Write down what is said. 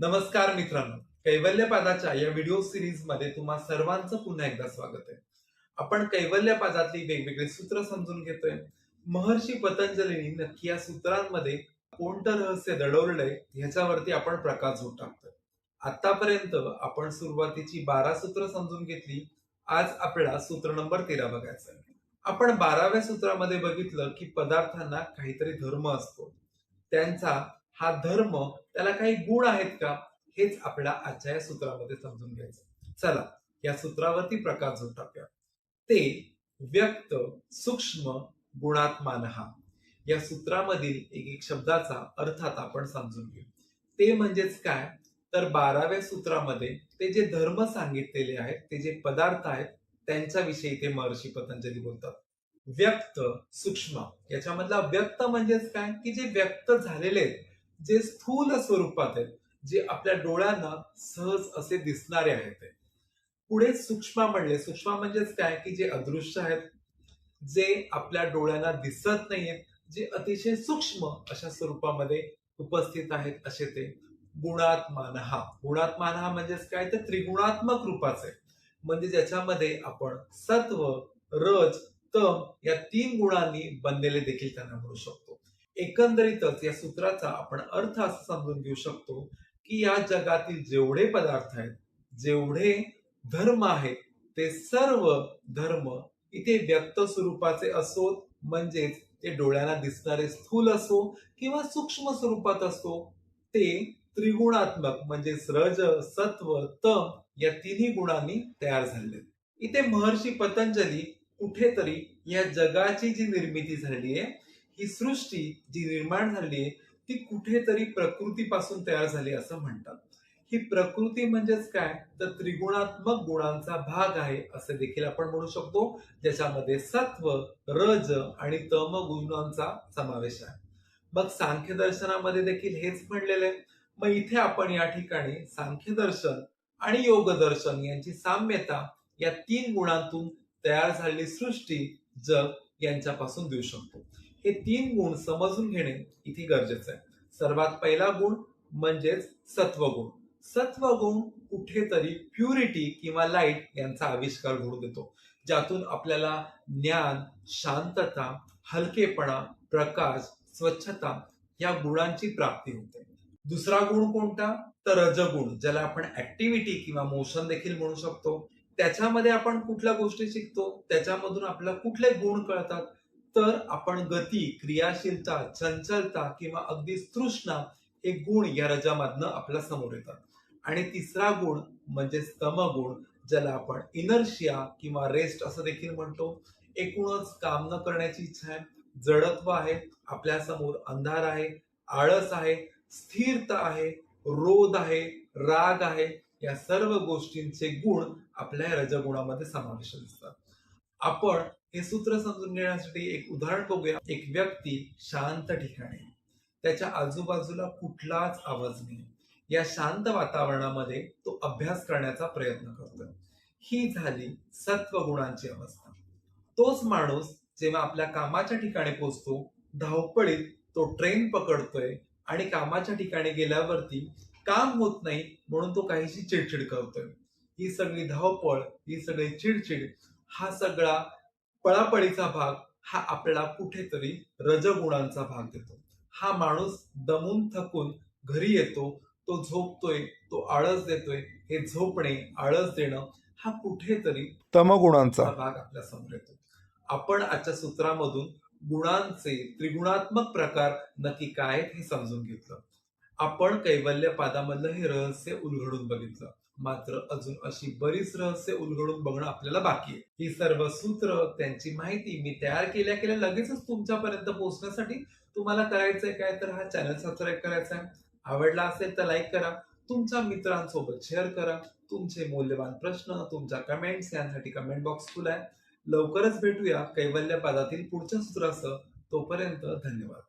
नमस्कार मित्रांनो, कैवल्यपादाच्या या व्हिडिओ सिरीज मध्ये तुम्हा सर्वांचं पुन्हा एकदा स्वागत आहे. आपण कैवल्यपादातली वेगवेगळी सूत्र समजून घेतोय. महर्षी पतंजलींनी नक्की या सूत्रांमध्ये कोणतं रहस्य दडवलंय ह्याच्यावरती आपण प्रकाश टाकतोय. आतापर्यंत आपण सुरुवातीची 12 सूत्र समजून घेतली. आज आपल्याला सूत्र नंबर 13 बघायचं आहे. आपण 12व्या सूत्रामध्ये बघितलं की पदार्थांना काहीतरी धर्म असतो. त्यांचा हा धर्म, त्याला काही गुण आहेत का, हेच आपल्याला आजच्या या सूत्रामध्ये समजून घ्यायचं. चला या सूत्रावरती प्रकाश टाकूया. ते व्यक्त सूक्ष्म गुणात्मानः या सूत्रामधील एक एक शब्दाचा अर्थ आता आपण समजून घेऊ. ते म्हणजेच काय, तर 12व्या सूत्रामध्ये ते जे धर्म सांगितलेले आहेत, ते जे पदार्थ आहेत, त्यांच्याविषयी ते महर्षी पतंजली बोलतात. व्यक्त सूक्ष्म याच्यामधला व्यक्त म्हणजेच काय, की जे व्यक्त झालेले आहेत, जे स्थूल स्वरूपात आहेत, जे आपल्या डोळ्यांना सहज असे दिसणारे आहेत. पुढे सूक्ष्म म्हणले. सूक्ष्म म्हणजेच काय, की जे अदृश्य आहेत, जे आपल्या डोळ्यांना दिसत नाहीयेत, जे अतिशय सूक्ष्म अशा स्वरूपामध्ये उपस्थित आहेत असे ते. गुणात्मानः गुणात्मानः म्हणजेच काय, तर त्रिगुणात्मक रूपाचे, म्हणजे ज्याच्यामध्ये आपण सत्व, रज, तम या 3 गुणांनी बनलेले देखील त्यांना म्हणू शकतो. एकंदरीतच या सूत्राचा आपण अर्थ असा समजून घेऊ शकतो, की या जगातील जेवढे पदार्थ आहेत, जेवढे धर्म आहेत, ते सर्व धर्म इथे व्यक्त स्वरूपाचे असोत, म्हणजेच ते डोळ्यांना दिसणारे स्थूल असो किंवा सूक्ष्म स्वरूपात असो, ते त्रिगुणात्मक म्हणजेच रज, सत्व, तम या तिन्ही गुणांनी तयार झालेले. इथे महर्षी पतंजली कुठेतरी या जगाची जी निर्मिती झालेली आहे, ही सृष्टी जी निर्माण झाली आहे, ती कुठेतरी प्रकृतीपासून तयार झाली असं म्हणतात. ही प्रकृती म्हणजेच काय, तर त्रिगुणात्मक गुणांचा भाग आहे असं देखील आपण म्हणू शकतो, ज्याच्यामध्ये सत्व, रज आणि तम गुणांचा समावेश आहे. मग सांख्य दर्शनामध्ये देखील हेच म्हणलेलं आहे. मग इथे आपण या ठिकाणी सांख्य दर्शन आणि योग दर्शन यांची साम्यता या 3 गुणांतून तयार झालेली सृष्टी, जग यांच्यापासून देऊ शकतो. हे 3 गुण समजून घेणे इथे गरजेचं आहे. सर्वात पहिला गुण म्हणजेच सत्वगुण. सत्वगुण कुठेतरी प्युरिटी किंवा लाईट यांचा आविष्कार घडून देतो, ज्यातून आपल्याला ज्ञान, शांतता, हलकेपणा, प्रकाश, स्वच्छता या गुणांची प्राप्ती होते. दुसरा गुण कोणता, तर रजगुण, ज्याला आपण ऍक्टिव्हिटी किंवा मोशन देखील म्हणू शकतो. त्याच्यामध्ये आपण कुठल्या गोष्टी शिकतो, त्याच्यामधून आपल्याला कुठले गुण कळतात, तर आपण गती, क्रियाशीलता, चंचलता किंवा अगदी तृष्णा हे गुण या रजामधनं आपल्या समोर येतात. आणि तिसरा गुण म्हणजे तमगुण, ज्याला आपण इनर्शिया किंवा रेस्ट असं देखील म्हणतो. एकूणच काम न करण्याची इच्छा आहे, जडत्व आहे, आपल्या समोर अंधार आहे, आळस आहे, स्थिरता आहे, रोध आहे, राग आहे, या सर्व गोष्टींचे गुण आपल्या रजगुणामध्ये समाविष्ट दिसतात. आपण हे सूत्र समजून घेण्यासाठी एक उदाहरण बघूया. एक व्यक्ती शांत ठिकाणी, त्याच्या आजूबाजूला कुठलाच आवाज नाही, या शांत वातावरणामध्ये तो अभ्यास करण्याचा प्रयत्न करतोय. ही झाली सत्वगुणांची अवस्था. तोच माणूस जेव्हा आपल्या कामाच्या ठिकाणी पोहोचतो, धावपळीत तो ट्रेन पकडतोय आणि कामाच्या ठिकाणी गेल्यावरती काम होत नाही, म्हणून तो काहीशी चिडचिड करतोय. ही सगळी धावपळ, ही सगळी चिडचिड, हा सगळा पळापळीचा भाग हा आपल्याला कुठेतरी रजगुणांचा भाग देतो. हा माणूस दमून थकून घरी येतो, तो झोपतोय, तो आळस देतोय. हे झोपणे, आळस देणं हा कुठेतरी तमगुणांचा भाग आपल्या समोर येतो. आपण आजच्या सूत्रामधून गुणांचे त्रिगुणात्मक प्रकार नक्की काय हे समजून घेतलं. आपण कैवल्यपादामधलं हे रहस्य उलगडून बघितलं. मात्र अजून अशी बरीच रहस्य उलगडून बघणं आपल्याला बाकी आहे. ही सर्व सूत्र, त्यांची माहिती मी तयार केल्या लगेचच तुमच्यापर्यंत पोहोचण्यासाठी तुम्हाला करायचंय काय, तर हा चॅनल सबस्क्राईब करायचा आहे. आवडला असेल तर लाईक करा, तुमच्या मित्रांसोबत शेअर करा. तुमचे मूल्यवान प्रश्न, तुमच्या कमेंट्स यांसाठी कमेंट बॉक्स खुला आहे. लवकरच भेटूया कैवल्यपादातील पुढच्या सूत्रासह. तोपर्यंत धन्यवाद.